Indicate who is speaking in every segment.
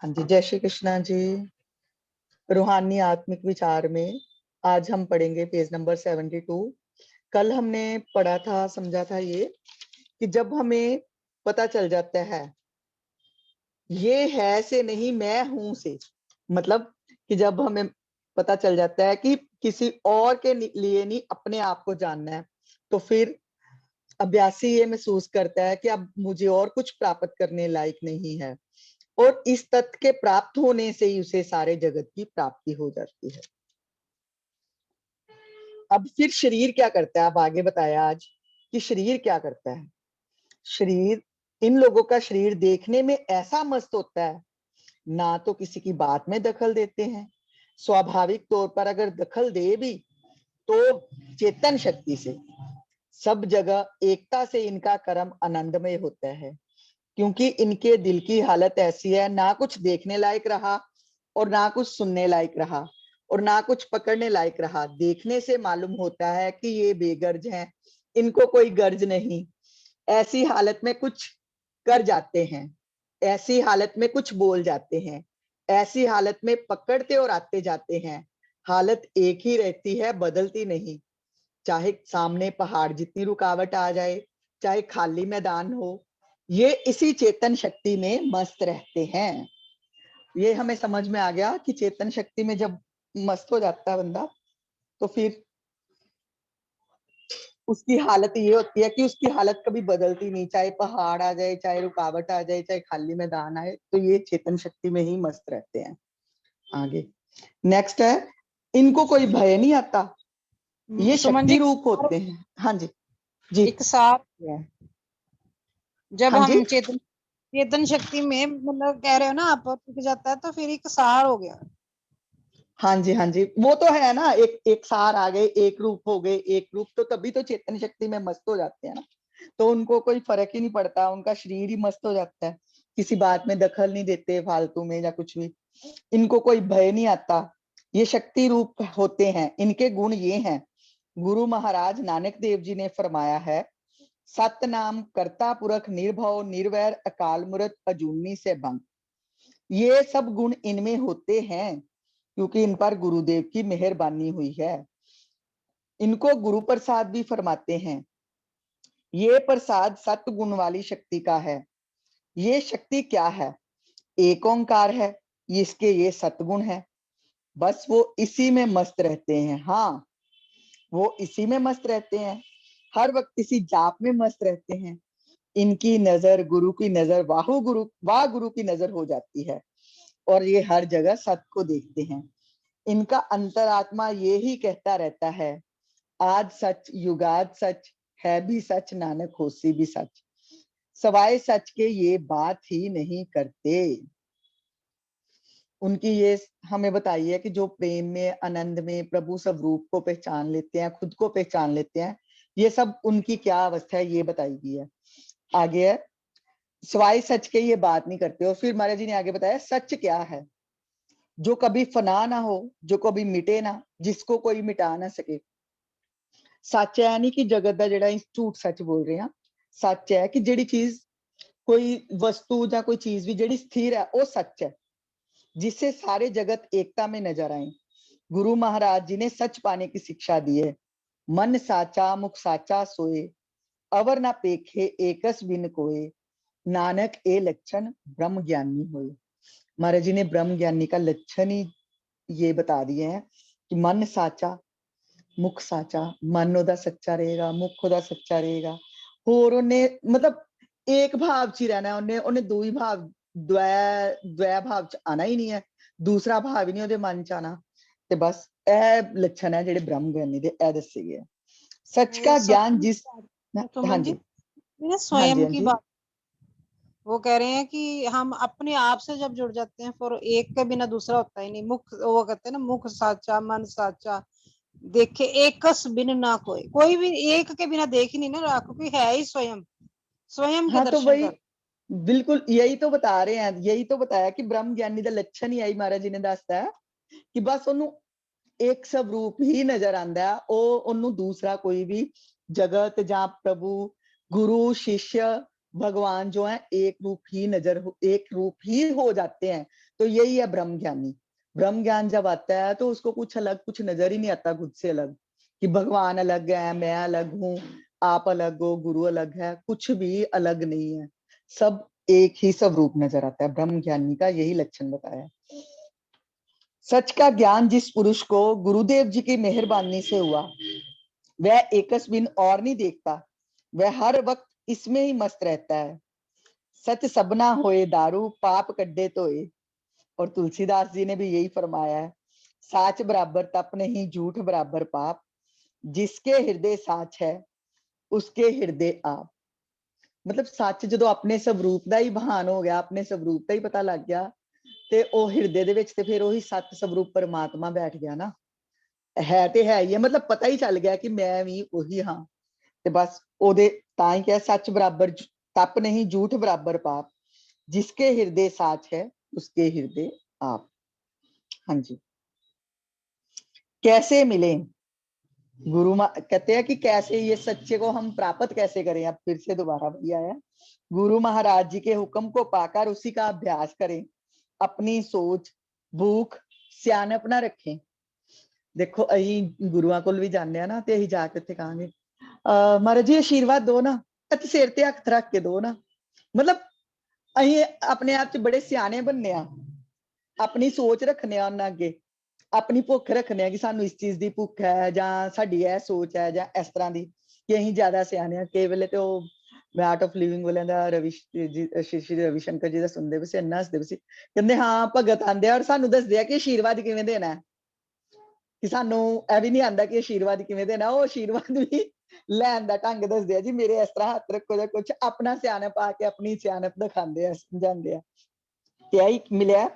Speaker 1: हाँ जी, जय श्री कृष्णा जी। रूहानी आत्मिक विचार में आज हम पढ़ेंगे पेज नंबर 72। कल हमने पढ़ा था, समझा था ये कि जब हमें पता चल जाता है ये है से नहीं मैं हूं से, मतलब कि जब हमें पता चल जाता है कि किसी और के लिए नहीं अपने आप को जानना है, तो फिर अभ्यासी ये महसूस करता है कि अब मुझे और कुछ प्राप्त करने लायक नहीं है, और इस तथ्य के प्राप्त होने से ही उसे सारे जगत की प्राप्ति हो जाती है। अब फिर शरीर क्या करता है, अब आगे बताया आज कि शरीर क्या करता है। शरीर, इन लोगों का शरीर देखने में ऐसा मस्त होता है, ना तो किसी की बात में दखल देते हैं, स्वाभाविक तौर पर अगर दखल दे भी तो चेतन शक्ति से। सब जगह एकता से इनका कर्म आनंदमय होता है, क्योंकि इनके दिल की हालत ऐसी है, ना कुछ देखने लायक रहा और ना कुछ सुनने लायक रहा और ना कुछ पकड़ने लायक रहा। देखने से मालूम होता है कि ये बेगर्ज हैं, इनको कोई गर्ज नहीं। ऐसी हालत में कुछ कर जाते हैं, ऐसी हालत में कुछ बोल जाते हैं, ऐसी हालत में पकड़ते और आते जाते हैं। हालत एक ही रहती है, बदलती नहीं। चाहे सामने पहाड़ जितनी रुकावट आ जाए, चाहे खाली मैदान हो, ये इसी चेतन शक्ति में मस्त रहते हैं। ये हमें समझ में आ गया कि चेतन शक्ति में जब मस्त हो जाता है बंदा, तो फिर उसकी हालत ये होती है कि उसकी हालत कभी बदलती नहीं, चाहे पहाड़ आ जाए, चाहे रुकावट आ जाए, चाहे खाली मैदान आए, तो ये चेतन शक्ति में ही मस्त रहते हैं। आगे नेक्स्ट है, इनको कोई भय नहीं आता। ये
Speaker 2: सुमन
Speaker 1: शक्ति
Speaker 2: जी,
Speaker 1: रूप होते हैं। हाँ जी जी।
Speaker 2: एक साथ जब
Speaker 1: हाँ जी
Speaker 2: हम चेतन शक्ति में मतलब कह रहे हो ना आप, टिक जाता है तो फिर एक सार हो गया।
Speaker 1: हाँ जी हाँ जी, वो तो है ना, एक एक सार आ गए, एक रूप हो गए, एक रूप, तो तभी तो चेतन शक्ति में मस्त हो जाते हैं ना। तो उनको कोई फर्क ही नहीं पड़ता, उनका शरीर ही मस्त हो जाता है, किसी बात में दखल नहीं देते फालतू में या कुछ भी। इनको कोई भय नहीं आता। ये शक्ति रूप होते हैं, इनके गुण ये हैं। गुरु महाराज नानक देव जी ने फरमाया है, सत नाम कर्ता पुरख निर्भव निर्वैर अकाल मूर्त अजूनी से भंग। ये सब गुण इनमें होते हैं क्योंकि इन पर गुरुदेव की मेहरबानी हुई है। इनको गुरु प्रसाद भी फरमाते हैं। ये प्रसाद सत्य गुण वाली शक्ति का है। ये शक्ति क्या है? एक ओंकार है, इसके ये सतगुण है। बस वो इसी में मस्त रहते हैं। हाँ, वो इसी में मस्त रहते हैं, हर वक्त इसी जाप में मस्त रहते हैं। इनकी नजर गुरु की नजर, वाह गुरु की नजर हो जाती है, और ये हर जगह सत्य को देखते हैं। इनका अंतरात्मा ये ही कहता रहता है, आज सच युगाद सच, है भी सच नानक होसी भी सच। सवाए सच के ये बात ही नहीं करते। उनकी ये हमें बताई है कि जो प्रेम में, आनंद में प्रभु स्वरूप को पहचान लेते हैं, खुद को पहचान लेते हैं, ये सब उनकी क्या अवस्था है ये बताई गई है। आगे है, सवाए सच के ये बात नहीं करते। और फिर महाराज जी ने आगे बताया, सच क्या है? जो कभी फना ना हो, जो कभी मिटे ना, जिसको कोई मिटा ना सके। सच है नहीं कि जगत का जेड़ा झूठ सच बोल रहे हैं, सच है कि जेड़ी चीज, कोई वस्तु या कोई चीज भी जेड़ी स्थिर है, वो सच है, जिससे सारे जगत एकता में नजर आए। गुरु महाराज जी ने सच पाने की शिक्षा दी है। मन साचा मुख साचा सोए, अवर ना पेखे एकस बिन कोए, नानक ए लक्षण ब्रह्म ज्ञानी होए। महाराज जी ने ब्रह्म ज्ञानी का लक्षण ही ये बता दिए हैं कि मन साचा मुख साचा, मन ओदा सच्चा रहेगा, मुख ओदा सच्चा रहेगा, होर ओने मतलब एक भाव च ही रहना, ओने ओने दो ही भाव, द्वै भाव च आना ही नहीं है, दूसरा भाव ही नहीं ओदे मन च आना। ते बस ਇਹ ਲੱਛਣ ਹੈ ਜਿਹੜੇ ब्रह्म ज्ञानी दे ਇਹ ਦੱਸੇ गए। सच का ज्ञान जिस, हाँ
Speaker 2: सुमन जी,
Speaker 1: जी हाँ जी
Speaker 2: स्वयं
Speaker 1: हाँ
Speaker 2: की
Speaker 1: जी
Speaker 2: बात वो कह रहे हैं कि हम अपने आप से जब जुड़ जाते हैं, फिर एक के बिना दूसरा होता ही नहीं। मुख, वो कहते हैं ना, मुख साचा मन साचा, देखे एकस बिन ना कोई, कोई भी एक के बिना देख ही नहीं ना रहा, क्योंकि है ही स्वयं, स्वयं के
Speaker 1: हाँ, तो
Speaker 2: दर्शन
Speaker 1: वही
Speaker 2: कर।
Speaker 1: बिल्कुल यही तो बता रहे हैं, यही तो बताया कि ब्रह्म ज्ञानी ਦਾ ਲੱਛਣ ਹੀ ਆਈ ਮਹਾਰਾਜ ਜੀ ਨੇ ਦੱਸਤਾ ਕਿ ਬਸ ਉਹਨੂੰ एक स्वरूप ही नजर आता है, ਉਹ ਉਹਨੂੰ दूसरा कोई भी जगत ਜਾਂ प्रभु गुरु शिष्य भगवान जो है एक रूप ही हो जाते हैं। तो यही है ब्रह्म ज्ञानी। ब्रह्म ज्ञान जब आता है तो उसको कुछ नजर ही नहीं आता खुद से अलग, कि भगवान अलग है, मैं अलग हूँ, आप अलग हो, गुरु अलग है, कुछ भी अलग नहीं है, सब एक ही स्वरूप नजर आता है। ब्रह्म ज्ञानी का यही लक्षण बताया। सच का ज्ञान जिस पुरुष को गुरुदेव जी की मेहरबानी से हुआ, वह एकस्बिन और नहीं देखता, वह हर वक्त इसमें ही मस्त रहता है। सच सबना होए दारू, पाप कड्डे तोए। और तुलसीदास जी ने भी यही फरमाया है, साच बराबर तप नहीं, झूठ बराबर पाप, जिसके हृदय साच है उसके हृदय आप। मतलब सच जो अपने स्वरूप का ही भान हो गया, अपने स्वरूप का ही पता लग गया, ते ओ हृदय दे विच ते फिर वही सत स्वरूप परमात्मा बैठ गया ना, है ते है ही है, मतलब पता ही चल गया कि मैं भी वही हाँ। ते बस ओदे तां ही क्या, सच बराबर तप नहीं, झूठ बराबर पाप, जिसके हृदय साच है उसके हृदय आप। हाँ जी। कैसे मिले? कहते हैं कि कैसे ये सच्चे को हम प्राप्त कैसे करें। अब फिर से दोबारा वही आया, गुरु महाराज जी के हुक्म को पाकर उसी का अभ्यास करें, अपनी सोच भूख सियानप ना रखें। देखो अही गुरुआं कोल भी जाने ना, ते अही जाके उत्थे कहांगे महाराज जी आशीर्वाद दो ना, ते सिर ते हत्थ रख के दो ना। मतलब अही अपने आप च बड़े सियाने बनने आ, अपनी सोच रखने आ उन्हां अगे, अपनी भुख रखने आ कि सानू इस चीज की भुख है, जां साडी यह सोच है, जां इस तरह की, कि अहीं ज्यादा सियाने आ। कई वेले ते मैं आर्ट ऑफ लिविंग वाले दा श्री रविशंकर जी दा सुनदे पए सी, इन्ना हसदे पए सी, कहंदे हाँ भगत आंदे और सानू दसदे आ कि आशीर्वाद किवें देना है, कि सानू ਇਹ ਵੀ ਨਹੀਂ ਆਂਦਾ कि आशीर्वाद किवें देना, ਉਹ आशीर्वाद भी ਲੈਣ ਦਾ ਢੰਗ ਦੱਸਦੇ ਆ जी, मेरे इस तरह हथ रखो ਜਾਂ कुछ अपना ਸਿਆਣਪ ਆ ਕੇ ਆਪਣੀ ਸਿਆਣਪ ਦਿਖਾਉਂਦੇ ਆ, ਸਮਝਾਉਂਦੇ ਆ। ਤੇ ਇਹੀ ਮਿਲਿਆ,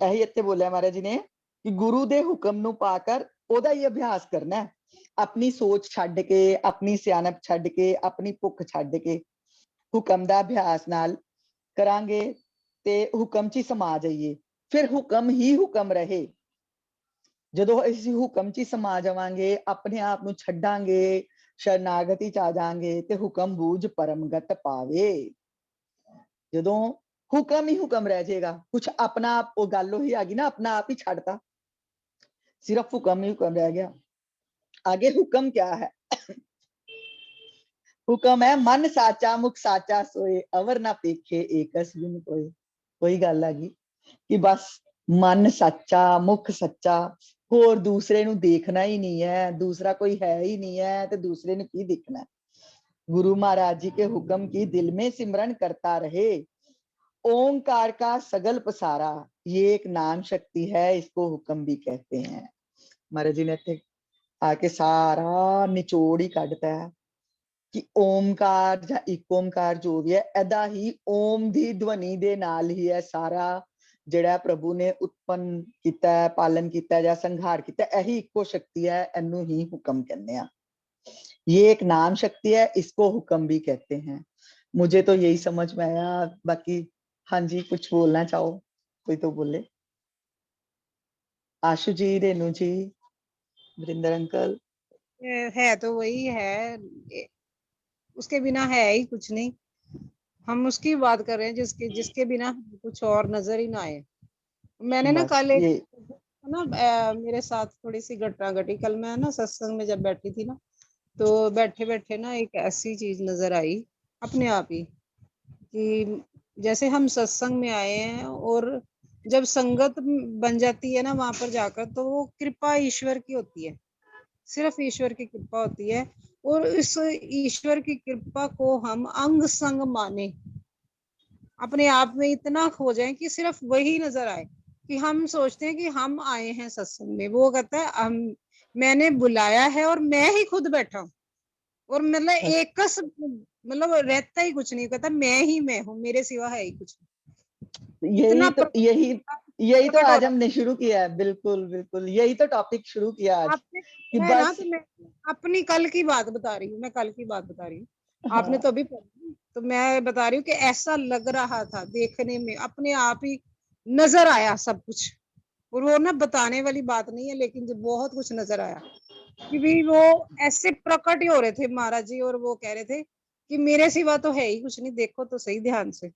Speaker 1: ਇਹੀ ਇੱਥੇ ਬੋਲਿਆ ਮਹਾਰਾਜ ਜੀ ਨੇ ਕਿ ਗੁਰੂ ਦੇ ਹੁਕਮ ਨੂੰ ਪਾ ਕਰ ਉਹਦਾ ਹੀ ਅਭਿਆਸ ਕਰਨਾ ਹੈ, ਆਪਣੀ ਸੋਚ ਛੱਡ ਕੇ, ਆਪਣੀ ਸਿਆਣਪ ਛੱਡ ਕੇ, ਆਪਣੀ ਭੁੱਖ ਛੱਡ ਕੇ ਹੁਕਮ ਦਾ ਅਭਿਆਸ ਨਾਲ ਕਰਾਂਗੇ ਤੇ ਹੁਕਮ 'ਚ ਹੀ ਸਮਾ ਜਾਈਏ, ਫਿਰ ਹੁਕਮ ਹੀ ਹੁਕਮ ਰਹੇ। ਜਦੋਂ ਅਸੀਂ ਹੁਕਮ 'ਚ ਹੀ ਸਮਾ ਜਾਵਾਂਗੇ, ਆਪਣੇ ਆਪ ਨੂੰ ਛੱਡਾਂਗੇ, ਸ਼ਰਨਾਗਤੀ 'ਚ ਆ ਜਾਾਂਗੇ ਤੇ ਹੁਕਮ ਬੂਝ ਪਰਮਗਤ ਪਾਵੇ। ਜਦੋਂ ਹੁਕਮ ਹੀ ਹੁਕਮ ਰਹਿ ਜਾਏਗਾ, ਕੁਛ ਆਪਣਾ ਆਪ, ਉਹ ਗੱਲ ਉਹੀ ਆ ਗਈ ਨਾ, अपना आप ही छाड़ता, सिर्फ हुक्म ही हुक्म रह गया। आगे हुक्म क्या है? हुक्म है मन साचा मुख साचा सोए, अवर ना पेखे एकस बिन कोई। वही गल आ गई कि बस मन सच्चा, मुख सच्चा, होर दूसरे ਨੂੰ देखना ही नहीं है, दूसरा कोई है ही नहीं है, तो दूसरे ने की देखना है। गुरु महाराज जी के हुक्म की दिल में सिमरन करता रहे, ओंकार का सगल पसारा, ये एक नाम शक्ति है, इसको हुक्म भी कहते हैं। महाराज जी ने इत्थे आके सारा निचोड़ ही कढ़ता है कि ओमकार ਜਾਂ ਇੱਕ ਓਮਕਾਰ ਜੋ ਵੀ ਹੈ, ਇਹਦਾ ਹੀ ਓਮ ਦੀ ਧਵਨੀ ਦੇ ਨਾਲ ਹੀ ਹੈ ਸਾਰਾ ਜਿਹੜਾ ਪ੍ਰਭੂ ਨੇ ਉਤਪੰਨ ਕੀਤਾ ਹੈ, ਪਾਲਨ ਕੀਤਾ ਜਾਂ ਸੰਘਾਰ ਕੀਤਾ, ਇਹੀ ਇੱਕੋ ਸ਼ਕਤੀ ਹੈ, ਇਹਨੂੰ ਹੀ ਹੁਕਮ ਕਹਿੰਦੇ ਆ। ये एक नाम शक्ति है, इसको हुक्म भी कहते हैं। मुझे तो यही समझ में आया, बाकी हाँ जी कुछ बोलना चाहो कोई तो बोले। आशु जी, रेनू जी, वरिंदर अंकल।
Speaker 2: है तो वही है, उसके बिना है ही कुछ नहीं। हम उसकी बात कर रहे हैं जिसके जिसके बिना कुछ और नजर ही ना आए। मैंने ना
Speaker 1: बस
Speaker 2: कल एक
Speaker 1: ये
Speaker 2: ना मेरे साथ थोड़ी सी घटना घटी। कल मैं ना सत्संग में जब बैठी थी ना, तो बैठे बैठे ना एक ऐसी चीज नजर आई अपने आप ही, कि जैसे हम सत्संग में आए हैं और जब संगत बन जाती है ना वहां पर जाकर, तो वो कृपा ईश्वर की होती है, सिर्फ ईश्वर की कृपा होती है। और इस ईश्वर की कृपा को हम अंग संग माने, अपने आप में इतना खो जाए कि सिर्फ वही नजर आए, कि हम सोचते हैं कि हम आए हैं सत्संग में। वो कहता है हम, मैंने बुलाया है और मैं ही खुद बैठा हूँ, और मतलब एक मतलब रहता ही कुछ नहीं, कहता मैं ही मैं हूँ, मेरे सिवा है ही कुछ नहीं।
Speaker 1: यही
Speaker 2: इतना
Speaker 1: तो यही तो
Speaker 2: प्रकट हो
Speaker 1: आज
Speaker 2: रहा
Speaker 1: हमने शुरू किया है। बिल्कुल बिल्कुल यही तो टॉपिक शुरू किया
Speaker 2: है।
Speaker 1: आज,
Speaker 2: आपने
Speaker 1: कि
Speaker 2: है ना,
Speaker 1: बस
Speaker 2: तो मैं अपनी कल की बात बता रही हूँ, मैं कल की बात बता रही हूँ। आपने
Speaker 1: हाँ
Speaker 2: तो अभी पढ़ी, तो मैं बता रही हूँ कि ऐसा लग रहा था देखने में, अपने आप ही नजर आया सब कुछ। और वो ना बताने वाली बात नहीं है, लेकिन जब बहुत कुछ नजर आया कि भी वो ऐसे प्रकट ही हो रहे थे महाराज जी, और वो कह रहे थे कि मेरे सिवा तो है ही कुछ नहीं, देखो तो सही ध्यान से।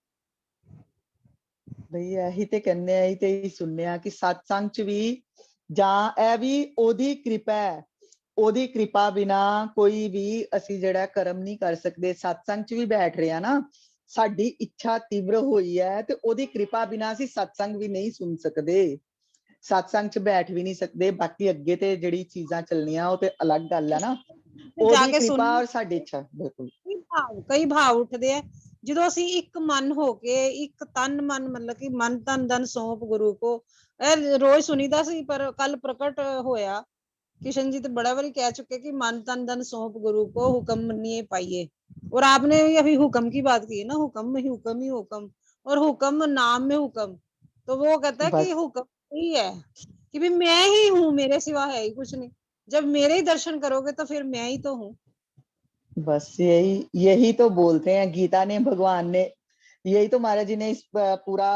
Speaker 1: ਬਈ ਇਹੀ ਤੇ ਕਹਿੰਦੇ ਆ, ਇਹੀ ਤੇ ਹੀ ਸੁਣਨੇ ਆ ਕਿ ਸਤਸੰਗ ਚ ਵੀ ਜਾਂ ਇਹ ਵੀ ਉਹਦੀ ਕਿਰਪਾ ਹੈ, ਉਹਦੀ ਕਿਰਪਾ ਬਿਨਾ ਕੋਈ ਵੀ ਅਸੀਂ ਜਿਹੜਾ ਕਰਮ ਨਹੀਂ ਕਰ ਸਕਦੇ। ਸਤਸੰਗ ਚ ਵੀ ਬੈਠ ਰਹੇ ਆ ਨਾ, ਸਾਡੀ ਇੱਛਾ ਤੀਬਰ ਹੋਈ ਹੈ ਤੇ ਉਹਦੀ ਕਿਰਪਾ ਬਿਨਾ ਅਸੀਂ ਸਤਸੰਗ ਵੀ ਨਹੀਂ ਸੁਣ ਸਕਦੇ, ਸਤਸੰਗ ਚ ਬੈਠ ਵੀ ਨਹੀਂ ਸਕਦੇ। ਬਾਕੀ ਅੱਗੇ ਤੇ ਜਿਹੜੀ ਚੀਜ਼ਾਂ ਚੱਲਣੀਆਂ ਉਹ ਤੇ ਅਲੱਗ ਗੱਲ ਹੈ ਨਾ, ਉਹਦੀ
Speaker 2: जाके सुन
Speaker 1: ਕਿਰਪਾ ਔਰ ਸਾਡੀ ਇੱਛਾ। ਬਿਲਕੁਲ
Speaker 2: ਕਈ ਭਾਵ ਉੱਠਦੇ ਆ ਜਦੋਂ ਅਸੀਂ ਇੱਕ ਮਨ ਹੋ ਕੇ, ਇੱਕ ਤਨ ਮਨ, ਮਤਲਬ ਕਿ ਮਨ ਤਨ ਧਨ ਸੌਂਪ ਗੁਰੂ ਕੋ। ਇਹ ਰੋਜ਼ ਸੁਣੀਦਾ ਸੀ, ਪਰ ਕੱਲ ਪ੍ਰਗਟ ਹੋਇਆ। किशन जी तो बड़ा बारी कह चुके कि मन तन धन सौंप गुरु को, हुक्म मनिए पाइए। और आपने अभी हुक्म की बात की है ना, हुक्म में हुक्म ही हुक्म, और हुक्म नाम में हुक्म। तो वो कहता है कि
Speaker 1: बस
Speaker 2: हुक्म ही है कि भाई मैं ही हूँ, मेरे सिवा है ही कुछ नहीं। जब मेरे ही दर्शन करोगे तो फिर मैं ही तो हूँ।
Speaker 1: बस यही यही तो बोलते हैं गीता ने, भगवान ने, यही तो महाराज जी ने इस पूरा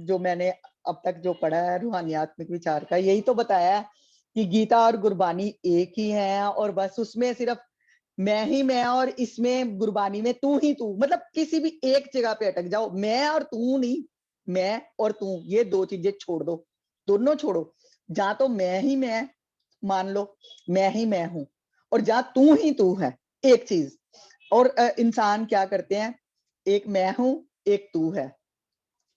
Speaker 1: जो मैंने अब तक जो पढ़ा है रूहानी आत्मिक विचार का, यही तो बताया है कि गीता और गुरबानी एक ही है, और बस उसमें सिर्फ मैं ही मैं, और इसमें गुरबानी में तू ही तू। मतलब किसी भी एक जगह पे अटक जाओ, मैं और तू नहीं, मैं और तू ये दो चीजें छोड़ दो, दोनों छोड़ो। जहां तो मैं ही मैं मान लो, मैं ही मैं हूं, और जहां तू ही तू है, एक चीज। और इंसान क्या करते हैं, एक मैं हूं, एक तू है,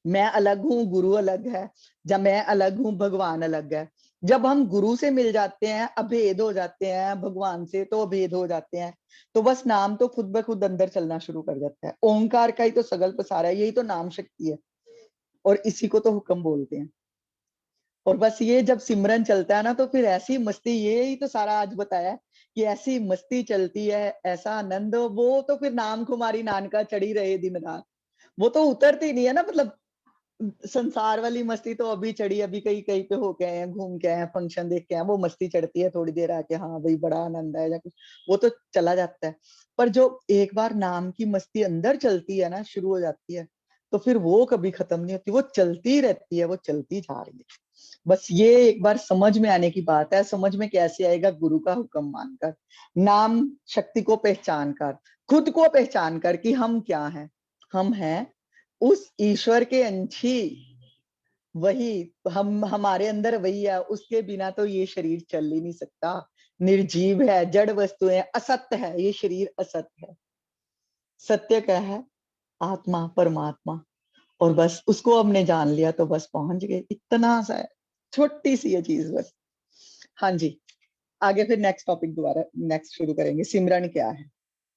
Speaker 1: मैं अलग हूं, गुरु अलग है, जब मैं अलग हूं, भगवान अलग है। जब हम गुरु से मिल जाते हैं, अभेद हो जाते हैं, भगवान से तो अभेद हो जाते हैं, तो बस नाम तो खुद ब खुद अंदर चलना शुरू कर जाता है। ओंकार का ही तो सगल पसारा है, यही तो नाम शक्ति है, और इसी को तो हुक्म बोलते हैं। और बस ये जब सिमरन चलता है ना, तो फिर ऐसी मस्ती, ये ही तो सारा आज बताया कि ऐसी मस्ती चलती है, ऐसा आनंद, वो तो फिर नाम कुमारी नानका चढ़ी रहे दिन रात, वो तो उतरती नहीं है ना। मतलब संसार वाली मस्ती तो अभी चढ़ी, अभी कहीं कहीं पे होके आए हैं, घूम के आए हैं, फंक्शन देख के आए हैं, वो मस्ती चढ़ती है थोड़ी देर आके, हाँ भाई बड़ा आनंद है या कुछ, वो तो चला जाता है। पर जो एक बार नाम की मस्ती अंदर चलती है ना, शुरू हो जाती है, तो फिर वो कभी खत्म नहीं होती, वो चलती रहती है, वो चलती जा रही है। बस ये एक बार समझ में आने की बात है। समझ में कैसे आएगा, गुरु का हुक्म मानकर, नाम शक्ति को पहचान कर, खुद को पहचान कर कि हम क्या हैं। हम हैं उस ईश्वर के अंश ही, वही हम, हमारे अंदर वही है, उसके बिना तो ये शरीर चल ही नहीं सकता। निर्जीव है, जड़ वस्तु है, असत्य है, ये शरीर असत्य है। सत्य क्या है, आत्मा, परमात्मा। और बस उसको हमने जान लिया तो बस पहुंच गए, इतना सा है, छोटी सी ये चीज बस। हाँ जी, आगे फिर नेक्स्ट टॉपिक दोबारा नेक्स्ट शुरू करेंगे, सिमरन क्या है।